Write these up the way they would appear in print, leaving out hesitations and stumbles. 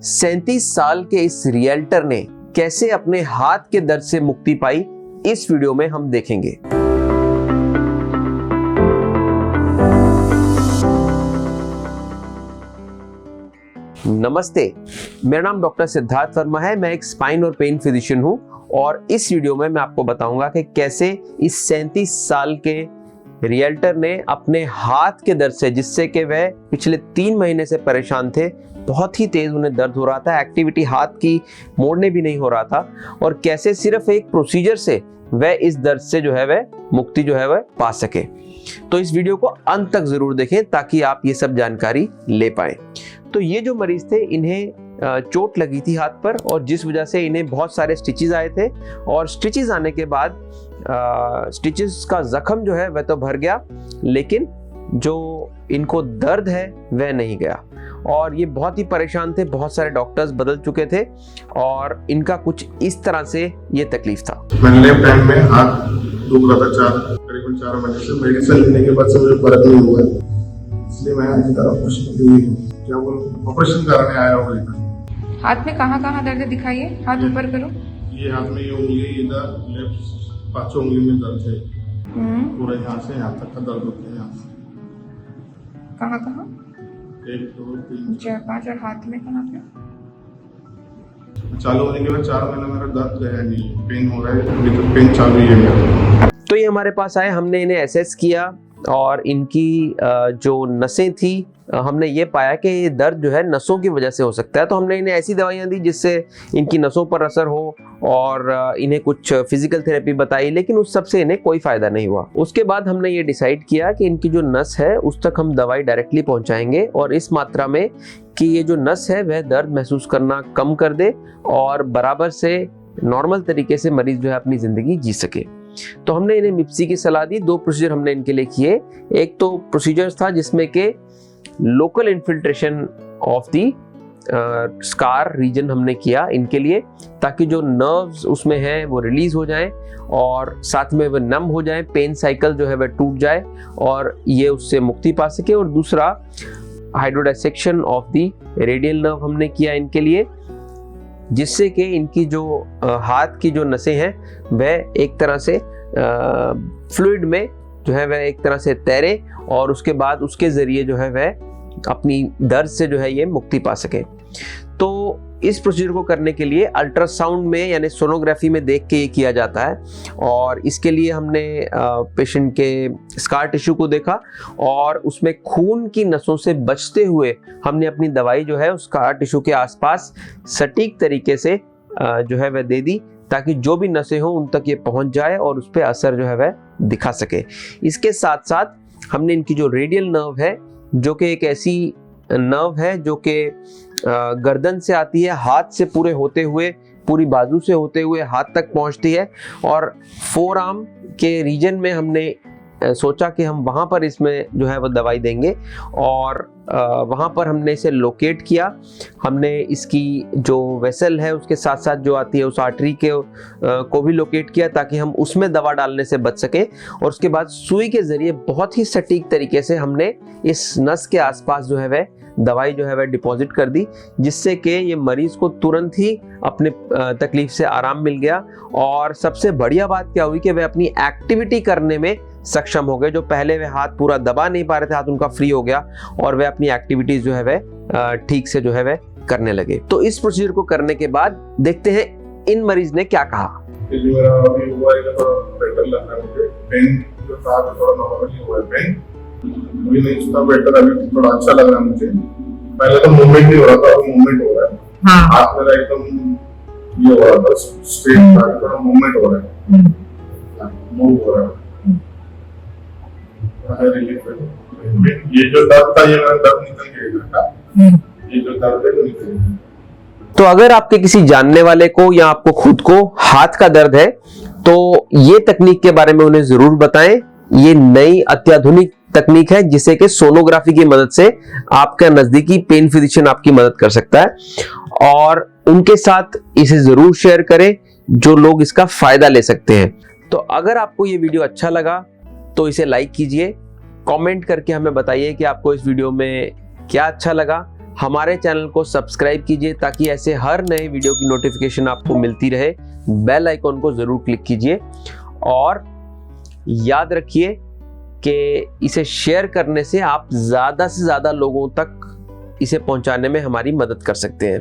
37 साल के इस रियल्टर ने कैसे अपने हाथ के दर्द से मुक्ति पाई, इस वीडियो में हम देखेंगे। नमस्ते, मेरा नाम डॉक्टर सिद्धार्थ वर्मा है। मैं एक स्पाइन और पेन फिजिशियन हूं और इस वीडियो में मैं आपको बताऊंगा कि कैसे इस 37 साल के रियल्टर ने अपने हाथ के दर्द से, जिससे कि वह पिछले 3 महीने से परेशान थे, बहुत ही तेज उन्हें दर्द हो रहा था, एक्टिविटी हाथ की मोड़ने भी नहीं हो रहा था, और कैसे सिर्फ एक प्रोसीजर से वह इस दर्द से जो है वह मुक्ति जो है वह पा सके। तो इस वीडियो को अंत तक जरूर देखें ताकि आप ये सब जानकारी ले पाए। तो ये जो मरीज थे, इन्हें चोट लगी थी हाथ पर और जिस वजह से इन्हें बहुत सारे स्टिचेस आए थे, और स्टिचेस आने के बाद स्टिचेस का जख्म जो है वह तो भर गया, लेकिन जो इनको दर्द है वह नहीं गया, और ये बहुत ही परेशान थे। बहुत सारे डॉक्टर्स बदल चुके थे और इनका कुछ इस तरह से ये तकलीफ था। मैंने लेफ्ट हैंड में हाथ दुख रहा था करीबन 4 महीने से। मेडिसिन लेने के बाद से मुझे फर्क नहीं हुआ, इसलिए मैं आज ऑपरेशन कराने आया हूँ। हाथ में कहाँ कहाँ दर्द दिखाइए, हाथ ऊपर करो। ये हाथ में ये उंगली, इधर लेफ्ट 5 उंगली में दर्द है, पूरा यहाँ से यहाँ तक का दर्द होता है। यहाँ कहाँ कहाँ? 1 2 3 4 5। और हाथ में कहाँ पे? चालू होने के बाद 4 महीने मेरा दर्द है नहीं, पेन हो रहा है, अभी तो पेन चालू ही है मेरा। तो ये हमारे पास आए, हमने इन्हें एसेस किया और इनकी जो नसें थी, हमने ये पाया कि ये दर्द जो है नसों की वजह से हो सकता है। तो हमने इन्हें ऐसी दवाइयाँ दी जिससे इनकी नसों पर असर हो, और इन्हें कुछ फिजिकल थेरेपी बताई, लेकिन उस सब से इन्हें कोई फायदा नहीं हुआ। उसके बाद हमने ये डिसाइड किया कि इनकी जो नस है उस तक हम दवाई डायरेक्टली पहुंचाएंगे, और इस मात्रा में कि ये जो नस है वह दर्द महसूस करना कम कर दे और बराबर से नॉर्मल तरीके से मरीज जो है अपनी जिंदगी जी सके। तो हमने इन्हें मिप्सी की सलाह दी। 2 प्रोसीजर हमने इनके लिए किए। एक तो प्रोसीजर था जिसमें के local infiltration of the scar region हमने किया इनके लिए, ताकि जो नर्व्स उसमें हैं वो रिलीज हो जाएं और साथ में वह नम हो जाएं, पेन साइकिल जो है वह टूट जाए और ये उससे मुक्ति पा सके। और दूसरा हाइड्रोडाइसेक्शन ऑफ दी रेडियल नर्व हमने किया इनके लिए, जिससे कि इनकी जो हाथ की जो नसें हैं वह एक तरह से फ्लूइड में जो है वह एक तरह से तैरे, और उसके बाद उसके जरिए जो है वह अपनी दर्द से जो है ये मुक्ति पा सके। तो इस प्रोसीजर को करने के लिए अल्ट्रासाउंड में यानी सोनोग्राफी में देख के ये किया जाता है, और इसके लिए हमने पेशेंट के स्कार टिश्यू को देखा और उसमें खून की नसों से बचते हुए हमने अपनी दवाई जो है उस स्कार टिश्यू के आसपास सटीक तरीके से जो है वह दे दी, ताकि जो भी नसें हों उन तक ये पहुंच जाए और उस पर असर जो है वह दिखा सके। इसके साथ साथ हमने इनकी जो रेडियल नर्व है, जो कि एक ऐसी नर्व है जो कि गर्दन से आती है, हाथ से पूरे होते हुए, पूरी बाजू से होते हुए हाथ तक पहुंचती है, और फोर आर्म के रीजन में हमने सोचा कि हम वहाँ पर इसमें जो है वो दवाई देंगे, और वहाँ पर हमने इसे लोकेट किया। हमने इसकी जो वेसल है उसके साथ साथ जो आती है उस आर्टरी के को भी लोकेट किया, ताकि हम उसमें दवा डालने से बच सके। और उसके बाद सुई के जरिए बहुत ही सटीक तरीके से हमने इस नस के आसपास जो है वह दवाई जो है वह डिपॉजिट कर दी, जिससे कि ये मरीज को तुरंत ही अपने तकलीफ से आराम मिल गया। और सबसे बढ़िया बात क्या हुई कि वह अपनी एक्टिविटी करने में सक्षम हो गए। जो पहले वे हाथ पूरा दबा नहीं पा रहे थे, हाथ उनका फ्री हो गया और वे अपनी एक्टिविटीज जो है वह ठीक से जो है वह करने लगे। तो इस प्रोसीजर को करने के बाद देखते हैं इन मरीज ने क्या कहा। मेरा अभी हुआ है, बेटर लग रहा है मुझे। पेन जो था थोड़ा नॉर्मली हुआ है, पेन अभी नहीं था, बेटर अभी थोड़ा अच्छा लग रहा है मुझे। पहले तो मूवमेंट नहीं हो रहा था, अब मूवमेंट हो रहा है। हाँ। हाथ मेरा एकदम ये हो रहा था, स्ट्रेट था, थोड़ा मूवमेंट हो रहा है, मूव हो रहा है। ये जो दर्द था, ये मेरा दर्द निकल गया, ये जो दर्द है निकल गया। तो अगर आपके किसी जानने वाले को या आपको खुद को हाथ का दर्द है, तो ये तकनीक के बारे में उन्हें जरूर बताएं। ये नई अत्याधुनिक तकनीक है जिसे कि सोनोग्राफी की मदद से आपका नजदीकी पेन फिजिशियन आपकी मदद कर सकता है, और उनके साथ इसे जरूर शेयर करें जो लोग इसका फायदा ले सकते हैं। तो अगर आपको ये वीडियो अच्छा लगा तो इसे लाइक कीजिए, कमेंट करके हमें बताइए कि आपको इस वीडियो में क्या अच्छा लगा। हमारे चैनल को सब्सक्राइब कीजिए ताकि ऐसे हर नए वीडियो की नोटिफिकेशन आपको मिलती रहे। बेल आइकॉन को ज़रूर क्लिक कीजिए और याद रखिए कि इसे शेयर करने से आप ज़्यादा से ज़्यादा लोगों तक इसे पहुंचाने में हमारी मदद कर सकते हैं।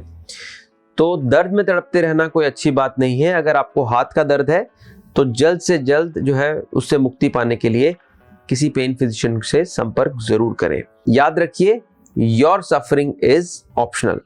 तो दर्द में तड़पते रहना कोई अच्छी बात नहीं है। अगर आपको हाथ का दर्द है तो जल्द से जल्द जो है उससे मुक्ति पाने के लिए किसी पेन फिजिशियन से संपर्क जरूर करें। याद रखिए, योर सफरिंग इज ऑप्शनल।